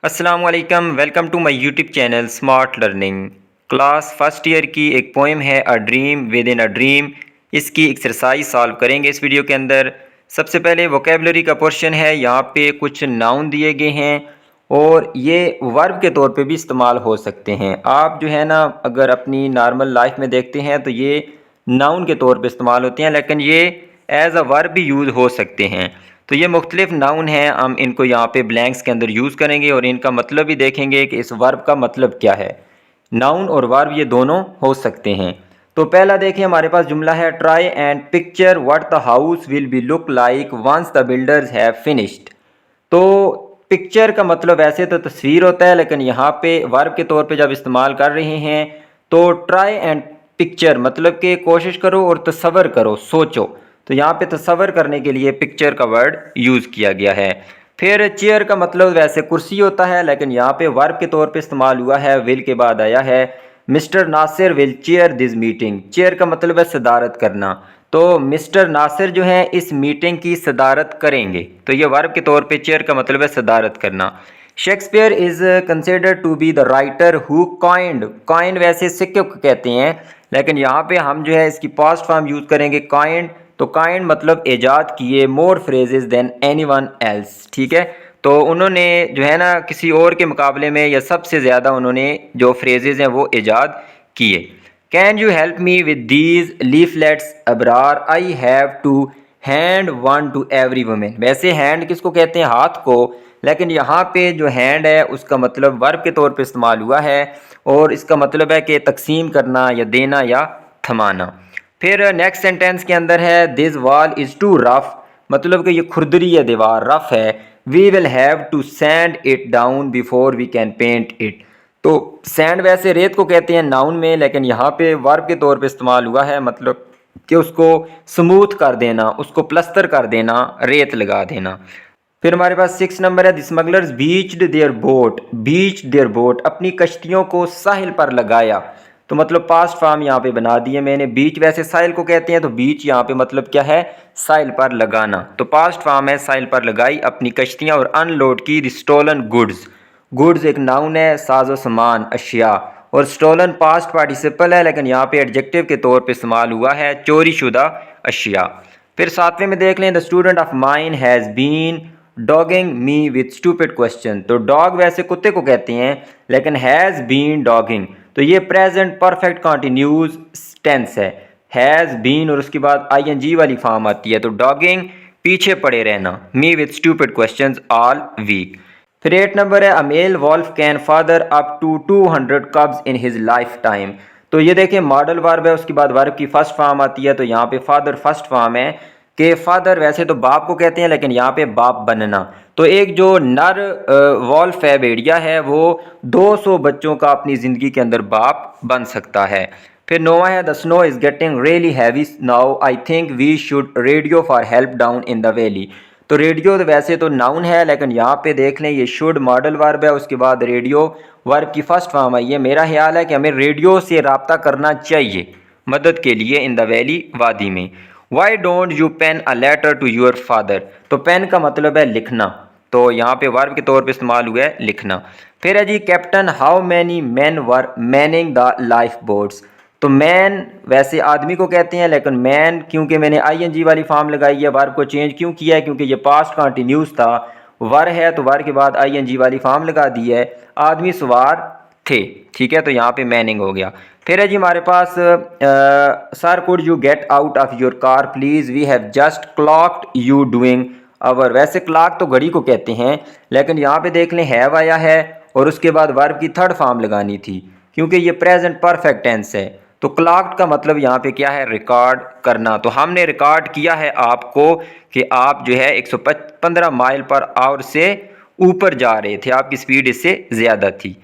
अस्सलामुअलैकुम, welcome to my YouTube channel smart learning. Class first year की एक poem है a dream within a dream. इसकी exercise solve करेंगे इस वीडियो के अंदर। सबसे पहले वोकेबलरी का पोर्शन है। यहाँ पे कुछ नाउन दिए गए हैं और ये वर्ब के तौर पे भी इस्तेमाल हो सकते हैं। आप जो है ना, अगर अपनी नॉर्मल लाइफ में देखते हैं तो ये नाउन के तौर पे इस्तेमाल होते हैं, लेकिन ये एज अ वर्ब भी यूज़ हो सकते हैं। तो ये मुख्तलिफ नाउन हैं, हम इनको यहाँ पे ब्लैंक्स के अंदर यूज़ करेंगे और इनका मतलब भी देखेंगे कि इस वर्ब का मतलब क्या है। नाउन और वर्ब ये दोनों हो सकते हैं। तो पहला देखिए, हमारे पास जुमला है try and picture what the house will be look like once the builders have finished. तो पिक्चर का मतलब वैसे तो तस्वीर होता है, लेकिन यहाँ पे वर्ब के तौर पे जब इस्तेमाल कर रहे हैं तो ट्राई एंड पिक्चर मतलब कि कोशिश करो और तसव्वुर करो, सोचो। तो यहाँ पे तसव्वुर करने के लिए पिक्चर का वर्ड यूज़ किया गया है। फिर चेयर का मतलब वैसे कुर्सी होता है, लेकिन यहाँ पे वर्ब के तौर पे इस्तेमाल हुआ है, विल के बाद आया है। Mister Nasir will chair this meeting. Chair का मतलब है सदारत करना, तो मिस्टर नासिर जो है इस मीटिंग की सदारत करेंगे। तो ये वर्ब के तौर पे चेयर का मतलब है सदारत करना। Shakespeare is considered to be the writer who coined. Coined वैसे सिक्के को कहते हैं, लेकिन यहाँ पे हम जो है इसकी पास्ट फॉर्म यूज़ करेंगे कॉइंड। तो काइंड मतलब ईजाद किए मोर फ्रेजेस देन एनीवन एल्स। ठीक है, तो उन्होंने जो है ना किसी और के मुकाबले में या सबसे ज़्यादा उन्होंने जो फ्रेजेस हैं वो ईजाद किए। Can you help me with these leaflets Abrar, I have to hand one to every women. वैसे हैंड किसको कहते हैं? हाथ को, लेकिन यहाँ पे जो हैंड है उसका मतलब वर्ब के तौर पे इस्तेमाल हुआ है और इसका मतलब है कि तकसीम करना या देना या थमाना। फिर नेक्स्ट सेंटेंस के अंदर है this wall is too rough, मतलब कि ये खुरदरी है, दीवार रफ है। We will have to sand it down before we can paint it. तो सैंड वैसे रेत को कहते हैं नाउन में, लेकिन यहाँ पे वर्ब के तौर पे इस्तेमाल हुआ है, मतलब कि उसको स्मूथ कर देना, उसको प्लस्तर कर देना, रेत लगा देना। फिर हमारे पास 6 नंबर है the smugglers beached their boat. Beach their boat, अपनी कश्तियों को साहिल पर लगाया। तो मतलब पास्ट फॉर्म यहाँ पे बना दिए मैंने। बीच वैसे साहिल को कहते हैं, तो बीच यहाँ पे मतलब क्या है? साहिल पर लगाना। तो पास्ट फॉर्म है साहिल पर लगाई अपनी कश्तियाँ और अनलोड की द स्टोलन गुड्स। गुड्स एक नाउन है, साजो सामान, अशिया। और स्टोलन पास्ट पार्टिसिपल है, लेकिन यहाँ पे एडजेक्टिव के तौर पे इस्तेमाल हुआ है, चोरी शुदा अशिया। फिर 7वें में देख लें the student of mine has been dogging me with stupid question. तो डॉग वैसे कुत्ते को कहते हैं, लेकिन हैज़ बीन डॉगिंग, तो ये प्रेजेंट परफेक्ट कॉन्टिन्यूज टेंस है। हैज़ बीन और उसके बाद आईएनजी वाली फॉर्म आती है। तो डॉगिंग पीछे पड़े रहना, me with stupid questions all week. फिर 8 नंबर है a male wolf can father up to 200 cubs in his lifetime. तो ये देखें मॉडल वर्ब है, उसके बाद वर्ब की फर्स्ट फॉर्म आती है। तो यहाँ पे फादर फर्स्ट फॉर्म है कि फादर वैसे तो बाप को कहते हैं, लेकिन यहाँ पे बाप बनना। तो एक जो नर वॉल्फ है, भेड़िया है, वो 200 बच्चों का अपनी ज़िंदगी के अंदर बाप बन सकता है। फिर 9वां है the snow is getting really heavy now, I think we should radio for help down in the valley. तो रेडियो तो वैसे तो नाउन है, लेकिन यहाँ पे देख लें ये शुड मॉडल वर्ब है, उसके बाद रेडियो वर्ब की फर्स्ट फॉर्म आई है। मेरा ख्याल है कि हमें रेडियो से रब्ता करना चाहिए मदद के लिए इन द वैली, वादी में। Why don't you pen a letter to your father. तो पेन का मतलब है लिखना, तो यहाँ पे वर्ब के तौर पे इस्तेमाल हुआ है लिखना। फिर है जी captain how many man were manning the lifeboats. तो मैन वैसे आदमी को कहते हैं, लेकिन मैन क्योंकि मैंने आईएनजी वाली फॉर्म लगाई है, वर्ब को चेंज क्यों किया है? क्योंकि ये पास्ट कॉन्टिन्यूस था, वर है तो वर के बाद आईएनजी वाली फॉर्म लगा दी है। आदमी सवार थे, ठीक है, तो यहाँ पे मैनिंग हो गया। फिर है जी हमारे पास sir could you get out of your car please, we have just clocked you doing hour. वैसे क्लॉक तो घड़ी को कहते हैं, लेकिन यहाँ पे देख लें हैव आया है और उसके बाद वर्ब की थर्ड फॉर्म लगानी थी, क्योंकि ये प्रेजेंट परफेक्ट टेंस है। तो क्लॉक्ड का मतलब यहाँ पे क्या है? रिकॉर्ड करना। तो हमने रिकॉर्ड किया है आपको कि आप जो है 115 माइल पर आवर से ऊपर जा रहे थे, आपकी स्पीड इससे ज़्यादा थी।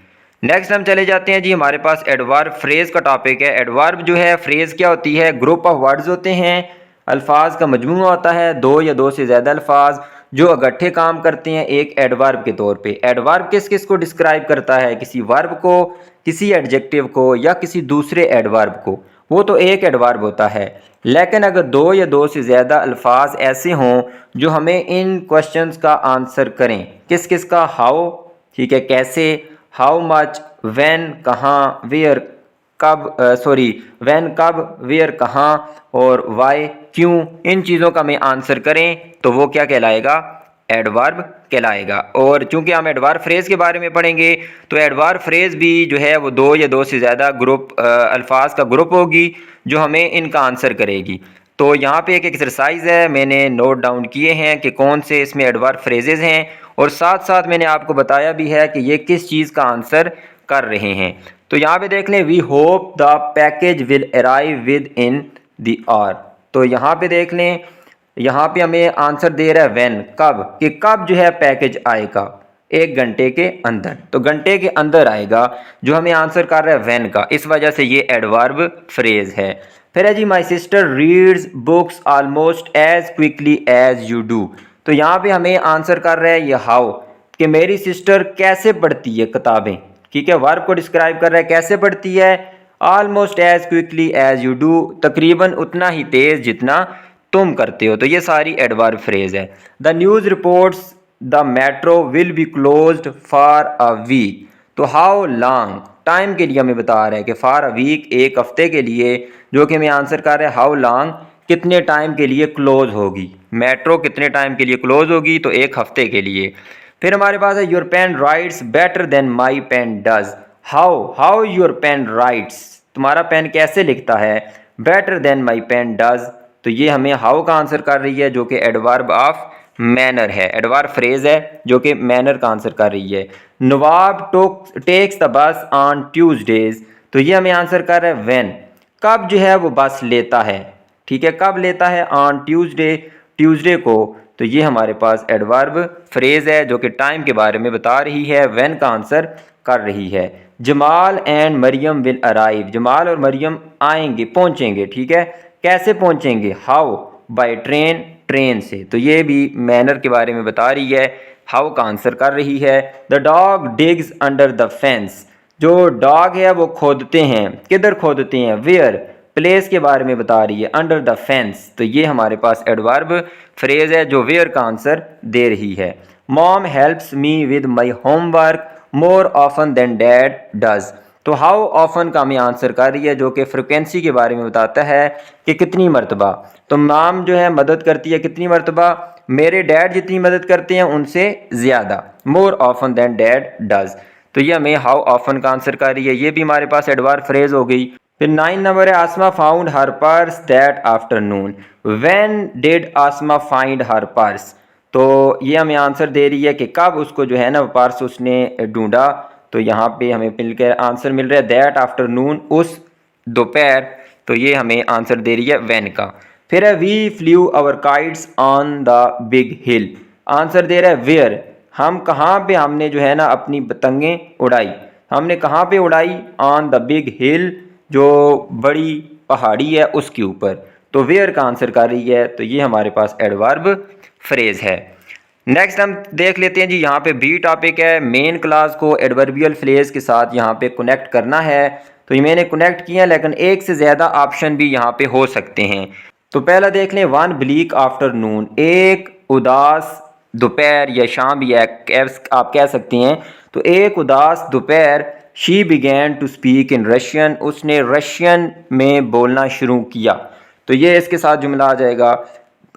नेक्स्ट हम चले जाते हैं जी, हमारे पास एडवर्ब फ्रेज का टॉपिक है। एडवर्ब जो है, फ्रेज क्या होती है? ग्रुप ऑफ वर्ड्स होते हैं, अल्फाज का मजमूआ होता है, दो या दो से ज़्यादा अल्फाज जो इकट्ठे काम करते हैं एक एडवर्ब के तौर पे। एडवर्ब किस किस को डिस्क्राइब करता है? किसी वर्ब को, किसी एडजेक्टिव को या किसी दूसरे एडवर्ब को, वो तो एक एडवर्ब होता है। लेकिन अगर दो या दो से ज़्यादा अल्फाज ऐसे हों जो हमें इन क्वेश्चंस का आंसर करें, किस किस का? हाउ, ठीक है, कैसे, हाउ मच, व्हेन कहाँ, वेयर कब, व्हेन कब, वेयर कहाँ, और वाई क्यों, इन चीज़ों का हमें आंसर करें तो वो क्या कहलाएगा, एडवर्ब कहलाएगा। और चूंकि हम एडवर्ब फ्रेज के बारे में पढ़ेंगे तो एडवर्ब फ्रेज भी जो है वो दो या दो से ज़्यादा अल्फाज का ग्रुप होगी जो हमें इनका आंसर करेगी। तो यहाँ पे एक एक्सरसाइज है, मैंने नोट डाउन किए हैं कि कौन से इसमें एडवर्ब फ्रेजेस हैं, और साथ साथ मैंने आपको बताया भी है कि ये किस चीज़ का आंसर कर रहे हैं। तो यहाँ पे देख लें, we hope the package will arrive within the hour. तो यहाँ पे देख लें, यहाँ पे हमें आंसर दे रहा है व्हेन, कब, कि कब जो है पैकेज आएगा, 1 घंटे के अंदर। तो घंटे के अंदर आएगा, जो हमें आंसर कर रहा है व्हेन का, इस वजह से ये एडवर्ब फ्रेज है। फिर है जी, my sister reads books almost as quickly as you do. तो यहाँ पे हमें आंसर कर रहा है ये हाउ, कि मेरी सिस्टर कैसे पढ़ती है किताबें। ठीक है, वर्ब को डिस्क्राइब कर रहा है कैसे पढ़ती है, almost as quickly as you do, तकरीबन उतना ही तेज जितना तुम करते हो। तो ये सारी एडवर्ब फ्रेज है। The news reports the metro will be closed for a week. तो हाउ लॉन्ग, टाइम के लिए हमें बता रहा है कि फॉर अ वीक, एक हफ्ते के लिए, जो कि हमें आंसर कर रहा है हाउ लॉन्ग, कितने टाइम के लिए क्लोज होगी, मेट्रो कितने टाइम के लिए क्लोज होगी, तो एक हफ्ते के लिए। फिर हमारे पास है your pen writes better than my pen does. How your pen writes, तुम्हारा पेन कैसे लिखता है, better than my pen does. तो ये हमें हाउ का आंसर कर रही है, जो कि एडवर्ब ऑफ मैनर है, एडवर्ब फ्रेज है जो कि मैनर का आंसर कर रही है। Nawab takes the bus on Tuesdays. तो ये हमें आंसर कर रहा है व्हेन, कब जो है वो बस लेता है। ठीक है, कब लेता है, ऑन ट्यूसडे, ट्यूसडे को। तो ये हमारे पास एडवर्ब फ्रेज है जो कि टाइम के बारे में बता रही है, व्हेन का आंसर कर रही है। Jamal and Mariam will arrive. Jamal और मरियम आएंगे, पहुंचेंगे। ठीक है, कैसे पहुंचेंगे, हाउ, बाय ट्रेन, ट्रेन से। तो ये भी मैनर के बारे में बता रही है, हाउ का आंसर कर रही है। The dog digs under the fence. जो डॉग है वो खोदते हैं, किधर खोदते हैं, वेयर, प्लेस के बारे में बता रही है, अंडर द फेंस। तो ये हमारे पास एडवर्ब फ्रेज है जो वेयर का आंसर दे रही है। Mom helps me with my homework more often than dad does. तो हाउ ऑफन का हमें आंसर कर रही है, जो कि फ्रिक्वेंसी के बारे में बताता है कि कितनी मरतबा। तो मॉम जो है मदद करती है कितनी मरतबा, मेरे डैड जितनी मदद करते हैं उनसे ज़्यादा, more often than dad does. तो ये हमें हाउ ऑफन का आंसर कर रही है, ये भी हमारे पास एडवर्ब फ्रेज हो गई। फिर 9 नंबर है, Asma found her purse that afternoon. When did Asma find her purse. तो ये हमें आंसर दे रही है कि कब उसको जो है ना पर्स उसने ढूंढा। तो यहाँ पे हमें मिलकर आंसर मिल रहा है दैट आफ्टरनून, उस दोपहर। तो ये हमें आंसर दे रही है व्हेन का। फिर है we flew our kites on the big hill. Answer दे रहा है वेयर, हम कहाँ पे हमने जो है ना अपनी पतंगें उड़ाई, हमने कहाँ पे उड़ाई, ऑन द बिग हिल, जो बड़ी पहाड़ी है उसके ऊपर। तो वेयर का आंसर कर रही है। तो ये हमारे पास एडवर्ब फ्रेज है। नेक्स्ट हम देख लेते हैं जी, यहाँ पे बी टॉपिक है, मेन क्लास को एडवर्बियल फ्रेज के साथ यहाँ पे कनेक्ट करना है। तो ये मैंने कनेक्ट किया, लेकिन एक से ज़्यादा ऑप्शन भी यहाँ पे हो सकते हैं। तो पहला देख लें, वन ब्लीक आफ्टरनून, एक उदास दोपहर या शाम भी आप कह सकते हैं। तो एक उदास दोपहर, she began to speak in Russian, उसने रशियन में बोलना शुरू किया। तो ये इसके साथ जुमला आ जाएगा।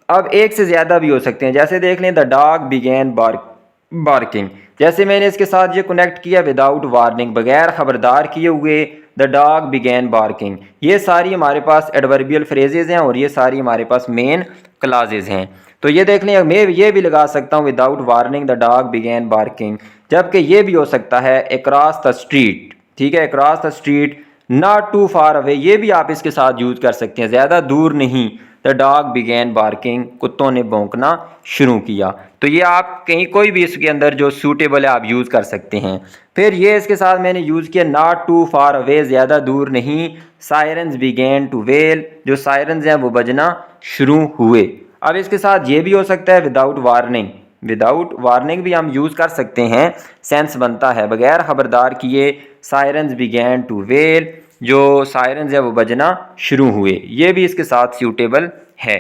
अब एक से ज़्यादा भी हो सकते हैं, जैसे देख लें द डॉग बिगैन बार्किंग। जैसे मैंने इसके साथ ये कनेक्ट किया विदाउट वार्निंग, बगैर खबरदार किए हुए, द डॉग बिगैन बार्किंग। ये सारी हमारे पास एडवर्बियल फ्रेजेज हैं और ये सारी हमारे पास मेन क्लाजेज हैं। तो ये देख लें, मैं ये भी लगा सकता हूँ without warning the dog began barking, जबकि ये भी हो सकता है अक्रॉस द स्ट्रीट। ठीक है, across the street, not too far away, ये भी आप इसके साथ यूज कर सकते हैं, ज़्यादा दूर नहीं। द डॉग बिगैन बार्किंग, कुत्तों ने भौंकना शुरू किया। तो ये आप कहीं कोई भी इसके अंदर जो सूटेबल है आप यूज़ कर सकते हैं। फिर ये इसके साथ मैंने यूज़ किया नॉट टू फार अवे, ज़्यादा दूर नहीं। सायरन्स बिगैन टू वेल, जो सायरन्स हैं वो बजना शुरू हुए। अब इसके साथ ये भी हो सकता है विदाउट वार्निंग, विदाउट वार्निंग भी हम यूज़ कर सकते हैं, सेंस बनता है बगैर खबरदार किए। सायरन्स बिगैन टू वेल, जो सायरन्स है वो बजना शुरू हुए, ये भी इसके साथ सूटेबल है।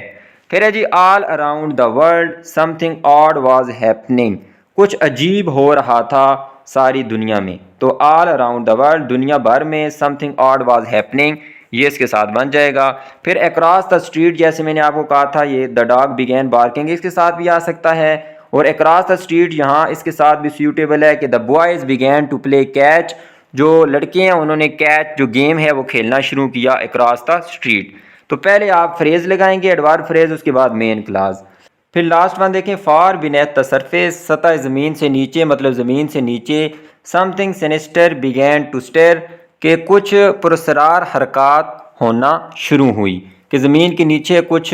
फिर है जी, all around the world something odd was happening, कुछ अजीब हो रहा था सारी दुनिया में, तो ऑल अराउंड द वर्ल्ड, दुनिया भर में, समथिंग ऑड वाज हैपनिंग, ये इसके साथ बन जाएगा। फिर अक्रॉस द स्ट्रीट, जैसे मैंने आपको कहा था ये द डॉग बिगेन बार्किंग, इसके साथ भी आ सकता है। और अक्रॉस द स्ट्रीट यहाँ इसके साथ भी सूटेबल है कि the boys began to play catch, जो लड़के हैं उन्होंने कैच जो गेम है वो खेलना शुरू किया अक्रॉस द स्ट्रीट। तो पहले आप फ्रेज़ लगाएंगे एडवर्ब फ्रेज़, उसके बाद मेन क्लास। फिर लास्ट वन देखें, फार बिनेथ द सरफेस, सतह ज़मीन से नीचे, मतलब ज़मीन से नीचे। समथिंग सिनिस्टर बिगैन टू स्टेर, के कुछ पुरस्रार हरकत होना शुरू हुई, कि ज़मीन के नीचे कुछ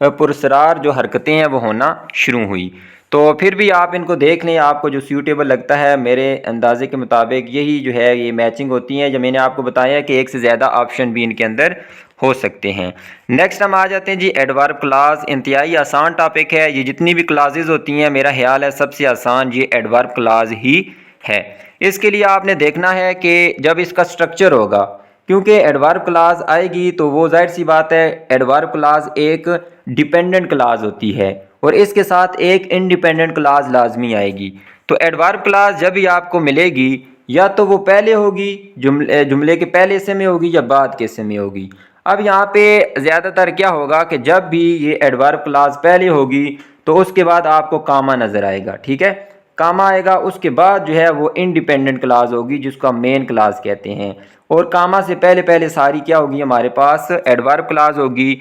पुरस्रार जो हरकतें हैं वो होना शुरू हुई। तो फिर भी आप इनको देख लें, आपको जो सूटेबल लगता है, मेरे अंदाजे के मुताबिक यही जो है ये मैचिंग होती हैं। जब मैंने आपको बताया कि एक से ज़्यादा ऑप्शन भी इनके अंदर हो सकते हैं। नेक्स्ट हम आ जाते हैं जी एडवर्ब क्लास। इंतहाई आसान टॉपिक है, ये जितनी भी क्लासेस होती हैं मेरा ख्याल है सबसे आसान ये एडवर्ब क्लास ही है। इसके लिए आपने देखना है कि जब इसका स्ट्रक्चर होगा, क्योंकि एडवर्ब क्लास आएगी तो वो जाहिर सी बात है एडवर्ब क्लास एक डिपेंडेंट क्लास होती है और इसके साथ एक इंडिपेंडेंट क्लास लाजमी आएगी। तो एडवर्ब क्लास जब भी आपको मिलेगी या तो वो पहले होगी, जुमले के पहले हिस्से में होगी या बाद के हिस्से में होगी। अब यहाँ पे ज़्यादातर क्या होगा कि जब भी ये एडवर्ब क्लास पहले होगी तो उसके बाद आपको कामा नज़र आएगा, ठीक है, कामा आएगा, उसके बाद जो है वो इंडिपेंडेंट क्लास होगी जिसको मेन क्लास कहते हैं। और कामा से पहले पहले सारी क्या होगी हमारे पास एडवर्ब क्लास होगी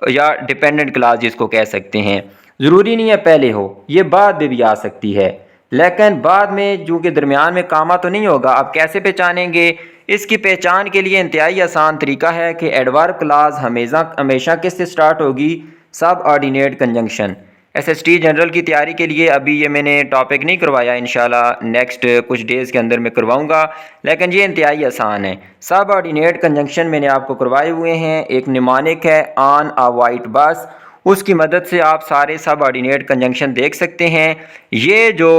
या डिपेंडेंट क्लास जिसको कह सकते हैं। ज़रूरी नहीं है पहले हो, ये बाद में भी आ सकती है, लेकिन बाद में जो कि दरमियान में कामा तो नहीं होगा। आप कैसे पहचानेंगे? इसकी पहचान के लिए इंतहाई आसान तरीका है कि एडवर्ब क्लास हमेशा किससे स्टार्ट होगी? सब ऑर्डिनेट कंजंक्शन। एसएसटी जनरल की तैयारी के लिए अभी ये मैंने टॉपिक नहीं करवाया, इंशाल्लाह नेक्स्ट कुछ डेज़ के अंदर मैं करवाऊंगा, लेकिन ये इंतहाई आसान है। सब ऑर्डिनेट कंजंक्शन मैंने आपको करवाए हुए हैं। एक निमानिक है ऑन अ वाइट बस, उसकी मदद से आप सारे सब ऑर्डिनेट कंजंक्शन देख सकते हैं। ये जो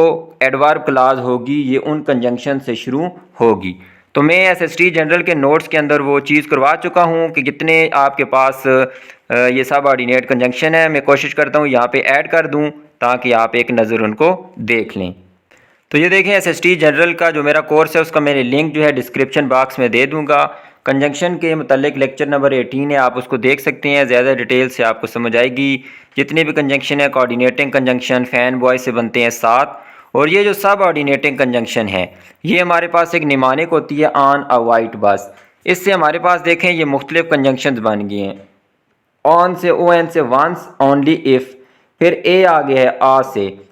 एडवर्ब क्लास होगी ये उन कंजंक्शन से शुरू होगी। तो मैं एसएसटी जनरल के नोट्स के अंदर वो चीज़ करवा चुका हूँ कि जितने आपके पास ये सब ऑर्डिनेट कंजंक्शन है, मैं कोशिश करता हूँ यहाँ पे ऐड कर दूँ ताकि आप एक नज़र उनको देख लें। तो ये देखें एसएसटी जनरल का जो मेरा कोर्स है उसका मैंने लिंक जो है डिस्क्रिप्शन बॉक्स में दे दूँगा। कंजंक्शन के मतलब लेक्चर नंबर 18 है, आप उसको देख सकते हैं, ज़्यादा डिटेल से आपको समझ आएगी। जितने भी कंजंक्शन है कोऑर्डिनेटिंग कंजंक्शन फैन बॉय से बनते हैं 7, और ये जो सब ऑर्डिनेटिंग कंजंक्शन है ये हमारे पास एक निमानिक होती है ऑन अ वाइट बस। इससे हमारे पास देखें ये मुख्तलिफ कंजंक्शन बन गए हैं। ऑन से ओ एन से वंस, ओनली इफ़, फिर ए आ गया है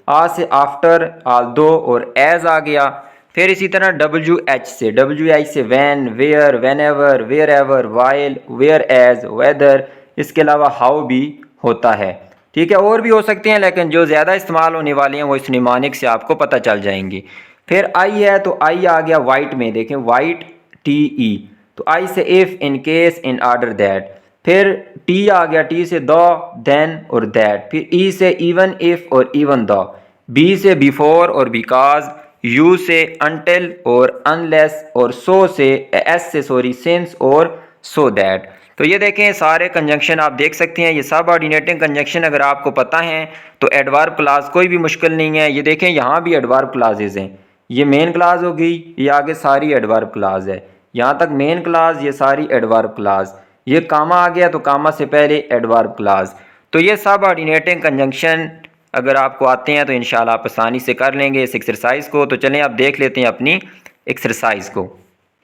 आ से आफ्टर, आल्दो और एज आ गया। फिर इसी तरह डब्ल्यू एच से when, where, whenever, wherever, while, whereas, whether, इसके अलावा हाउ भी होता है, ठीक है। और भी हो सकते हैं लेकिन जो ज़्यादा इस्तेमाल होने वाले हैं वो इस निमानिक से आपको पता चल जाएंगे। फिर आई है तो आई आ गया वाइट में, देखें वाइट टी ई, तो आई से if, in case, in order that. फिर टी आ गया, टी से द, देन और दैट। फिर ई से इवन इफ़ और इवन द। बी से बिफोर और बिकॉज। यू से अनटिल और अनलेस, और सो से एस से सिंस और सो दैट। तो ये देखें सारे कंजंक्शन आप देख सकते हैं, ये सब ऑर्डिनेटिंग कंजंक्शन अगर आपको पता है तो एडवर्ब क्लास कोई भी मुश्किल नहीं है। ये देखें यहाँ भी एडवर्ब क्लासेज हैं, ये मेन क्लास हो गई, ये आगे सारी एडवर्ब क्लास है, यहाँ तक मेन क्लास, ये सारी एडवर्ब क्लास। ये कामा आ गया तो कामा से पहले एडवर्ब क्लास। तो ये सब ऑर्डिनेटिंग कंजंक्शन अगर आपको आते हैं तो इंशाल्लाह आप आसानी से कर लेंगे इस एक्सरसाइज को। तो चलें आप देख लेते हैं अपनी एक्सरसाइज को।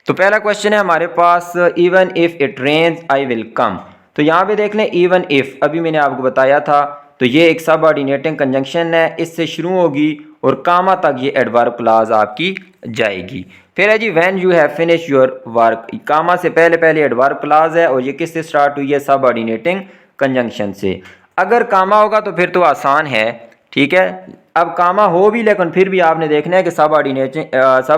तो पहला क्वेश्चन है हमारे पास, even if it rains I will come. तो यहाँ पे देख लें इवन इफ़, अभी मैंने आपको बताया था, तो ये एक सब ऑर्डिनेटिंग कंजंक्शन है, इससे शुरू होगी और कामा तक ये एडवर्ब क्लास आपकी जाएगी। फिर है जी when you have finish your work, comma से पहले पहले एडवर्ब क्लास है और ये किससे स्टार्ट हुई है? सब ऑर्डिनेटिंग कंजंक्शन से। अगर कामा होगा तो फिर तो आसान है, ठीक है। अब कामा हो भी लेकिन फिर भी आपने देखना है कि सब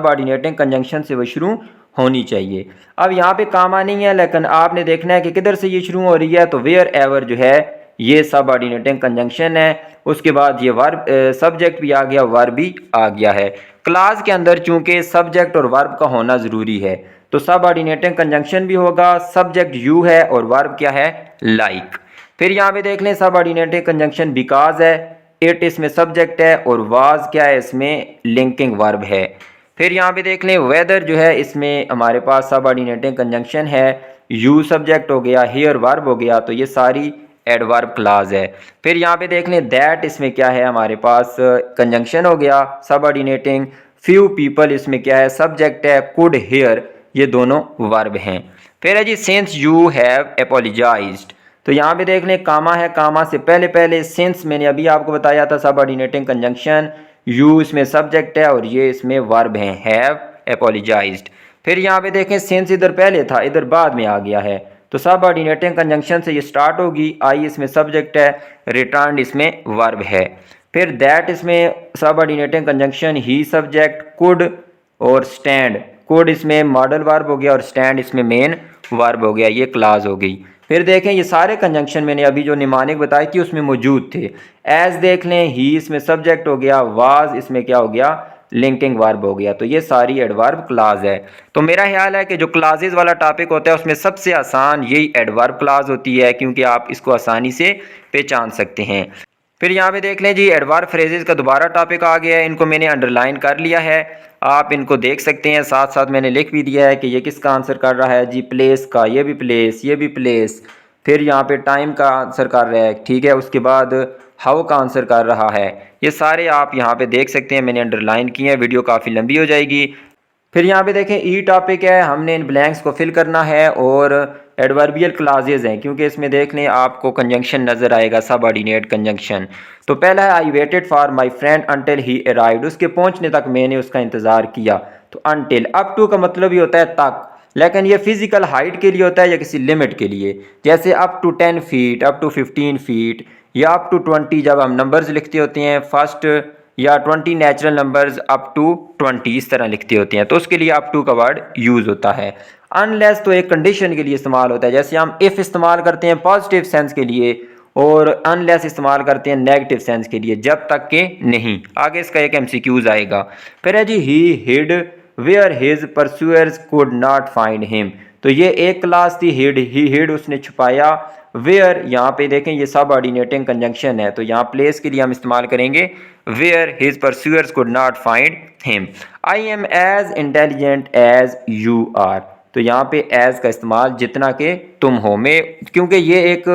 ऑर्डिनेटिंग कंजंक्शन से वो शुरू होनी चाहिए। अब यहाँ पे कामा नहीं है लेकिन आपने देखना है कि किधर से ये शुरू हो रही है, तो वेयर एवर जो है ये सब ऑर्डिनेटिंग कंजंक्शन है। उसके बाद ये वर्ब, सब्जेक्ट भी आ गया, वर्ब भी आ गया है। क्लास के अंदर चूंकि सब्जेक्ट और वर्ब का होना ज़रूरी है तो सब ऑर्डिनेटिंग कंजंक्शन भी होगा। सब्जेक्ट यू है और वर्ब क्या है? लाइक। फिर यहाँ पे देख लें सब ऑर्डिनेटिंग कंजंक्शन बिकॉज है, इट इसमें सब्जेक्ट है और वाज क्या है? इसमें लिंकिंग वर्ब है। फिर यहाँ पे देख लें वेदर जो है इसमें हमारे पास सबऑर्डिनेटिंग कंजंक्शन है, यू सब्जेक्ट हो गया, हियर वर्ब हो गया, तो ये सारी एडवर्ब क्लास है। फिर यहाँ पे देख लें दैट इसमें क्या है हमारे पास कंजंक्शन हो गया सबऑर्डिनेटिंग। फ्यू पीपल इसमें क्या है सब्जेक्ट है, कुड हियर ये दोनों वर्ब हैं। फिर है जी सिंस यू हैव एपोलोजाइज्ड, तो यहाँ पे देख लें कामा है, कामा से पहले पहले सिंस मैंने अभी आपको बताया था सबऑर्डिनेटिंग कंजंक्शन, यू इसमें सब्जेक्ट है और ये इसमें वर्ब हैं हैव एपोलोजाइज्ड। फिर यहाँ पे देखें सिंस इधर पहले था इधर बाद में आ गया है, तो सबऑर्डिनेटिंग कंजंक्शन से ये स्टार्ट होगी, आई इसमें सब्जेक्ट है, रिटर्न इसमें वर्ब है। फिर दैट इसमें subordinating conjunction, he subject, could और स्टैंड, कुड इसमें मॉडल वर्ब हो गया और स्टैंड इसमें मेन वर्ब हो गया, ये क्लास हो गई। फिर देखें ये सारे कंजंक्शन मैंने अभी जो निमानिक बताई थी उसमें मौजूद थे। एज देख लें, ही इसमें सब्जेक्ट हो गया, वाज इसमें क्या हो गया लिंकिंग वर्ब हो गया, तो ये सारी एडवर्ब क्लास है। तो मेरा ख्याल है कि जो क्लासेस वाला टॉपिक होता है उसमें सबसे आसान यही एडवर्ब क्लास होती है, क्योंकि आप इसको आसानी से पहचान सकते हैं। फिर यहाँ पे देख लें जी एडवर्ब फ्रेजेस का दोबारा टॉपिक आ गया है, इनको मैंने अंडरलाइन कर लिया है, आप इनको देख सकते हैं, साथ साथ मैंने लिख भी दिया है कि ये किसका आंसर कर रहा है जी, प्लेस का, ये भी प्लेस, ये भी प्लेस। फिर यहाँ पे टाइम का आंसर कर रहा है, ठीक है, उसके बाद हाउ का आंसर कर रहा है, ये सारे आप यहाँ पे देख सकते हैं, मैंने अंडरलाइन किए हैं, वीडियो काफ़ी लंबी हो जाएगी। फिर यहाँ पे देखें ई टॉपिक है, हमने इन ब्लैंक्स को फिल करना है और एडवर्बियल क्लासेज हैं, क्योंकि इसमें देख लें आपको कंजंक्शन नज़र आएगा सबऑर्डिनेट कंजंक्शन। तो पहला है I waited for my friend until he arrived, उसके पहुँचने तक मैंने उसका इंतज़ार किया। तो अनटिल, अप टू का मतलब ही होता है तक, लेकिन ये फिजिकल हाइट के लिए होता है या किसी लिमिट के लिए, जैसे up to 10 feet, up to 15 feet या अप टू 20 जब हम नंबर्स लिखते होते हैं फर्स्ट, या 20 नेचुरल नंबर्स अप टू 20 इस तरह लिखते होते हैं, तो उसके लिए अप टू का वर्ड यूज़ होता है। अनलेस तो एक कंडीशन के लिए इस्तेमाल होता है, जैसे हम इफ़ इस्तेमाल करते हैं पॉजिटिव सेंस के लिए और अनलेस इस्तेमाल करते हैं नेगेटिव सेंस के लिए, जब तक के नहीं। आगे इसका एक एमसीक्यूज आएगा। फिर है जी he hid where his pursuers could not find him, तो ये एक क्लास थी हिड, ही हिड उसने छुपाया, वेयर यहाँ पे देखें ये सबऑर्डिनेटिंग कंजंक्शन है, तो यहाँ प्लेस के लिए हम इस्तेमाल करेंगे where his pursuers could not find him. I am as intelligent as you are, तो यहाँ पे एज का इस्तेमाल जितना के तुम हो में, क्योंकि ये एक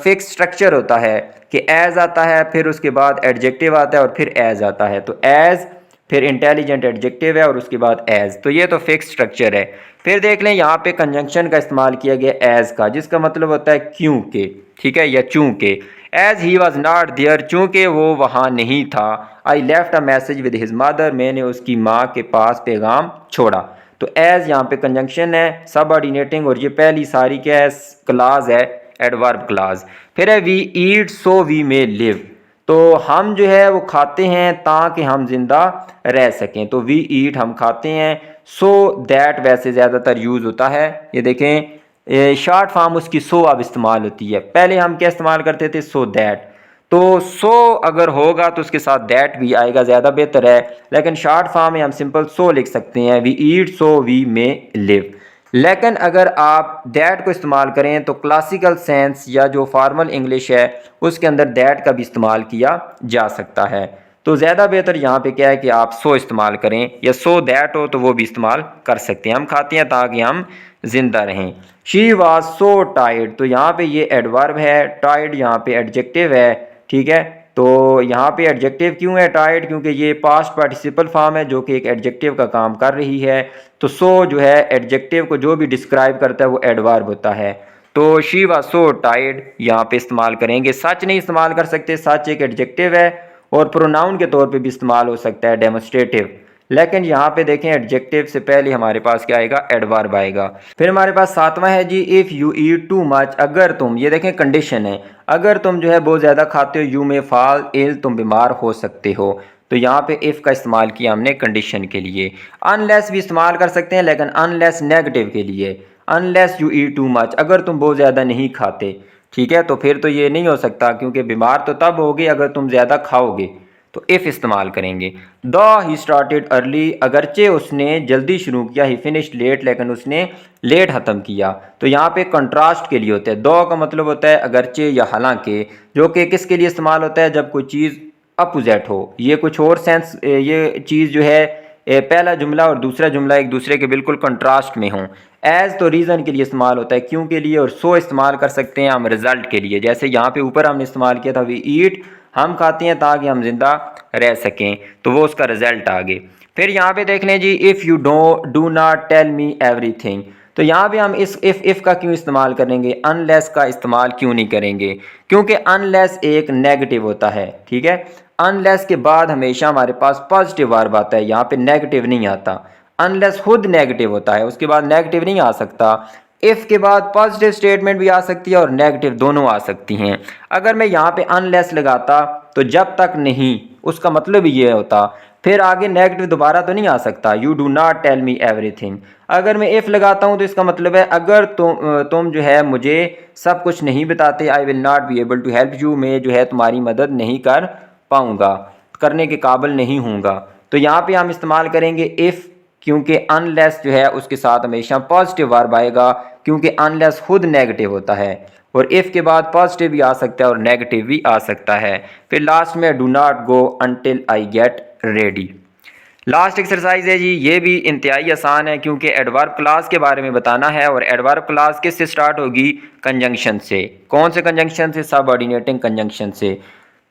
फिक्स स्ट्रक्चर होता है कि एज आता है फिर उसके बाद एडजेक्टिव आता है और फिर एज आता है, तो एज फिर इंटेलिजेंट एडजेक्टिव है और उसके बाद एज, तो ये तो फिक्स स्ट्रक्चर है। फिर देख लें यहाँ पे कंजंक्शन का इस्तेमाल किया गया एज का, जिसका मतलब होता है क्योंकि, ठीक है, या चूंकि। As he was not there, चूंकि वो वहाँ नहीं था। I left a message with his mother, मैंने उसकी माँ के पास पैगाम छोड़ा। तो एज यहाँ पे कंजंक्शन है सबऑर्डिनेटिंग और ये पहली सारी क्या है क्लास है एडवर्ब क्लास। फिर है we eat so we may live, तो हम जो है वो खाते हैं ताकि हम जिंदा रह सकें, तो वी ईट हम खाते हैं, सो दैट वैसे ज़्यादातर यूज़ होता है, ये देखें शॉर्ट फॉर्म उसकी सो अब इस्तेमाल होती है, पहले हम क्या इस्तेमाल करते थे सो दैट, तो सो अगर होगा तो उसके साथ दैट भी आएगा, ज़्यादा बेहतर है, लेकिन शॉर्ट फॉर्म में हम सिंपल सो लिख सकते हैं, we eat so we may live. लेकिन अगर आप दैट को इस्तेमाल करें तो क्लासिकल सेंस या जो फॉर्मल इंग्लिश है उसके अंदर दैट का भी इस्तेमाल किया जा सकता है, तो ज़्यादा बेहतर यहाँ पे क्या है कि आप सो इस्तेमाल करें, या सो दैट हो तो वो भी इस्तेमाल कर सकते हैं, हम खाते हैं ताकि हम जिंदा रहें। शी वाज सो टायर्ड, तो यहाँ पे ये एडवर्ब है, टायर्ड यहाँ पे एडजेक्टिव है, ठीक है, तो यहाँ पे एडजेक्टिव क्यों है टायर्ड, क्योंकि ये पास्ट पार्टिसिपल फॉर्म है जो कि एक एडजेक्टिव का काम कर रही है, तो सो जो है एडजेक्टिव को जो भी डिस्क्राइब करता है वो एडवर्ब होता है, तो शी वाज सो टायर्ड यहाँ पे इस्तेमाल करेंगे। सच नहीं इस्तेमाल कर सकते, सच एक एडजेक्टिव है और प्रोनाउन के तौर पे भी इस्तेमाल हो सकता है डेमोस्ट्रेटिव, लेकिन यहाँ पे देखें एडजेक्टिव से पहले हमारे पास क्या आएगा एडवर्ब आएगा। फिर हमारे पास सातवां है जी if you eat too much, अगर तुम, ये देखें कंडीशन है, अगर तुम जो है बहुत ज़्यादा खाते हो, यू मे फॉल इल, तुम बीमार हो सकते हो, तो यहाँ पे इफ़ का इस्तेमाल किया हमने कंडीशन के लिए। अनलेस भी इस्तेमाल कर सकते हैं, लेकिन अनलेस नेगेटिव के लिए, unless you eat too much, अगर तुम बहुत ज़्यादा नहीं खाते, ठीक है, तो फिर तो ये नहीं हो सकता, क्योंकि बीमार तो तब होगे अगर तुम ज़्यादा खाओगे, तो इफ़ इस्तेमाल करेंगे। द ही स्टार्टेड अर्ली, अगरचे उसने जल्दी शुरू किया, ही फिनिश्ड लेट, लेकिन उसने लेट ख़त्म किया, तो यहाँ पे कंट्रास्ट के लिए होता है, द का मतलब होता है अगरचे या हालांकि, जो कि किसके लिए इस्तेमाल होता है जब कोई चीज़ अपोजिट हो, ये कुछ और सेंस, ये चीज़ जो है पहला जुमला और दूसरा जुमला एक दूसरे के बिल्कुल कंट्रास्ट में हों। एज़ तो रीज़न के लिए इस्तेमाल होता है, क्यों के लिए, और सो इस्तेमाल कर सकते हैं हम रिज़ल्ट के लिए। जैसे यहाँ पे ऊपर हमने इस्तेमाल किया था वी ईट, हम खाते हैं ताकि हम जिंदा रह सकें, तो वो उसका रिज़ल्ट आ गए। फिर यहाँ पे देख लें जी, if you do not tell me everything, तो यहाँ पे हम इस इफ़ का क्यों इस्तेमाल करेंगे, अनलेस का इस्तेमाल क्यों नहीं करेंगे, क्योंकि अनलेस एक नेगेटिव होता है, ठीक है। अनलेस के बाद हमेशा हमारे पास पॉजिटिव वर्ब आता है, यहाँ पे नेगेटिव नहीं आता। अनलेस खुद नेगेटिव होता है, उसके बाद नेगेटिव नहीं आ सकता। इफ़ के बाद पॉजिटिव स्टेटमेंट भी आ सकती है और नेगेटिव दोनों आ सकती हैं। अगर मैं यहाँ पे अनलेस लगाता तो जब तक नहीं, उसका मतलब ये होता, फिर आगे नेगेटिव दोबारा तो नहीं आ सकता, you do not tell me everything. अगर मैं इफ़ लगाता हूँ तो इसका मतलब है अगर तुम जो है मुझे सब कुछ नहीं बताते, I will not be able to help you, मैं जो है तुम्हारी मदद नहीं कर पाऊँगा, करने के काबिल नहीं हूँगा। तो यहाँ पे हम इस्तेमाल करेंगे इफ़, क्योंकि अनलेस जो है उसके साथ हमेशा पॉजिटिव वर्ब आएगा, क्योंकि अनलेस खुद नेगेटिव होता है, और इफ़ के बाद पॉजिटिव भी आ सकता है और नेगेटिव भी आ सकता है। फिर लास्ट में do not go until I get ready. Last exercise है जी, ये भी इंतहाई आसान है, क्योंकि एडवर्ब क्लास के बारे में बताना है, और एडवर्ब क्लास किससे स्टार्ट होगी, कंजंक्शन से। कौन से कंजंक्शन से, सबऑर्डिनेटिंग कंजंक्शन से।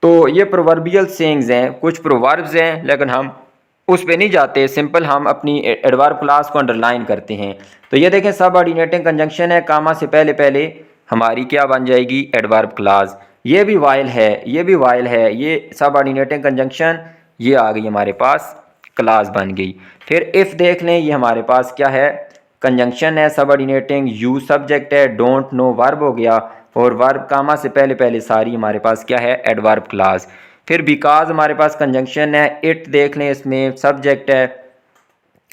तो ये प्रोवर्बियल सेइंग्स हैं, कुछ प्रोवर्ब्स हैं, लेकिन हम उस पे नहीं जाते, सिंपल हम अपनी एडवर्ब क्लास को अंडरलाइन करते हैं। तो ये देखें, सबऑर्डिनेटिंग कंजंक्शन है, कामा से पहले पहले हमारी क्या बन जाएगी, एडवर्ब क्लास। ये भी वाइल है, ये भी वाइल है, ये सबऑर्डिनेटिंग कंजंक्शन, ये आ गई हमारे पास, क्लास बन गई। फिर इफ़ देख लें, ये हमारे पास क्या है, कंजंक्शन है सबऑर्डिनेटिंग, यू सब्जेक्ट है, डोंट नो वर्ब हो गया, और वर्ब कामा से पहले पहले सारी हमारे पास क्या है, एडवर्ब क्लास। फिर बिकॉज हमारे पास कंजंक्शन है, इट देख लें, इसमें सब्जेक्ट है,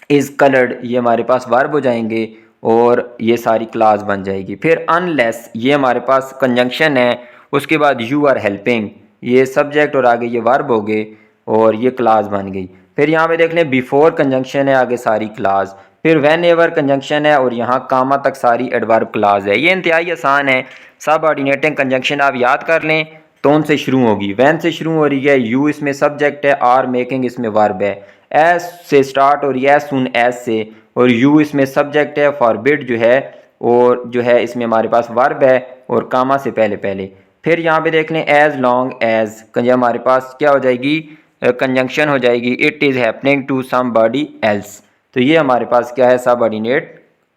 इज़ कलर्ड, ये हमारे पास वर्ब हो जाएंगे, और ये सारी क्लास बन जाएगी। फिर अनलेस, ये हमारे पास कंजंक्शन है, उसके बाद यू आर हेल्पिंग, ये सब्जेक्ट और आगे ये वर्ब हो गए, और ये क्लास बन गई। फिर यहाँ पे देख लें, बिफोर कंजंक्शन है, आगे सारी क्लास। फिर व्हेन एवर कंजंक्शन है, और यहाँ कामा तक सारी एडवर्ब क्लास है। ये इंतहाई आसान है। सबऑर्डिनेटिंग कंजंक्शन आप याद कर लें, तो उनसे शुरू होगी, वैन से शुरू हो रही है, यू इसमें सब्जेक्ट है, आर मेकिंग इसमें वर्ब है, एज से स्टार्ट हो रही है, सुन एज से, और यू इसमें सब्जेक्ट है, फॉरबिड जो है, और जो है इसमें हमारे पास वर्ब है, और कामा से पहले पहले। फिर यहाँ पे देख लें, एज लॉन्ग एज, हमारे पास क्या हो जाएगी, कंजंक्शन हो जाएगी, it is happening to somebody else. तो ये हमारे पास क्या है, सबऑर्डिनेट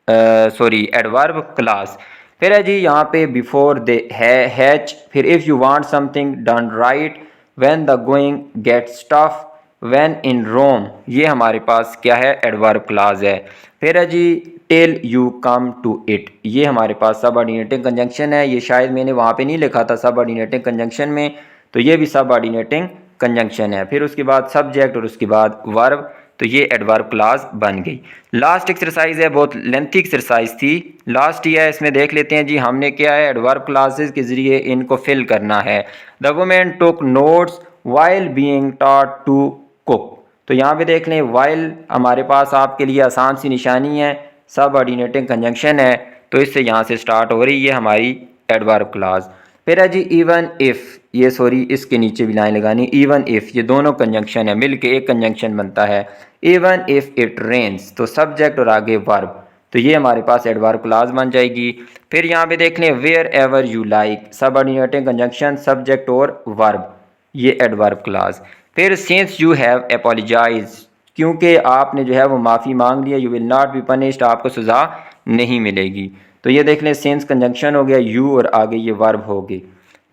एडवर्ब क्लास। फिर है जी यहाँ पे बिफोर दे हैच, फिर if you want something done right, when the going gets tough, when in Rome, ये हमारे पास क्या है, एडवर्ब क्लास है। फिर है जी till you come to it, ये हमारे पास सबऑर्डिनेटिंग कंजंक्शन है, ये शायद मैंने वहाँ पे नहीं लिखा था सबऑर्डिनेटिंग कंजंक्शन में, तो ये भी सबऑर्डिनेटिंग कंजंक्शन है। फिर उसके बाद सब्जेक्ट और उसके बाद वर्ब, तो ये एडवर्ब क्लास बन गई। लास्ट एक्सरसाइज है, बहुत लेंथी एक्सरसाइज थी, लास्ट ही है, इसमें देख लेते हैं जी, हमने क्या है, एडवर्ब क्लासेस के ज़रिए इनको फिल करना है। The women took notes while being taught to cook, तो यहाँ पे देख लें, वाइल हमारे पास आपके लिए आसान सी निशानी है, सबऑर्डिनेटिंग कंजंक्शन है, तो इससे यहाँ से स्टार्ट हो रही है हमारी एडवर्ब क्लास। फिर है जी इवन इफ़, ये सॉरी इसके नीचे भी लाइन लगानी, इवन इफ़, ये दोनों कंजंक्शन है, मिलके एक कंजंक्शन बनता है। इवन इफ़ इट रेन्स, तो सब्जेक्ट और आगे वर्ब, तो ये हमारे पास एडवर्ब क्लास बन जाएगी। फिर यहाँ पे देख लें, wherever you like, subordinating conjunction, subject और वर्ब, ये एडवर्ब क्लास। फिर सिंस यू हैव एपोलोजाइज, क्योंकि आपने जो है वो माफ़ी मांग लिया, you will not be punished, आपको सज़ा नहीं मिलेगी। तो ये देख लें, सिंस कंजंक्शन हो गया, यू और आगे ये वर्ब हो गई।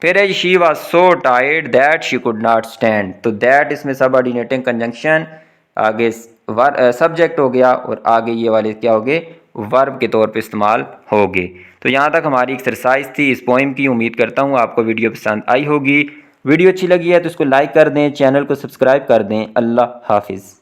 फिर है she was so tired that she could not stand, तो दैट इसमें सबऑर्डिनेटिंग कंजंक्शन, आगे सब्जेक्ट हो गया, और आगे ये वाले क्या हो गए, वर्ब के तौर पे इस्तेमाल हो गए। तो यहाँ तक हमारी एक्सरसाइज थी इस पोइम की। उम्मीद करता हूँ आपको वीडियो पसंद आई होगी। वीडियो अच्छी लगी है तो इसको लाइक कर दें, चैनल को सब्सक्राइब कर दें। अल्लाह हाफिज़।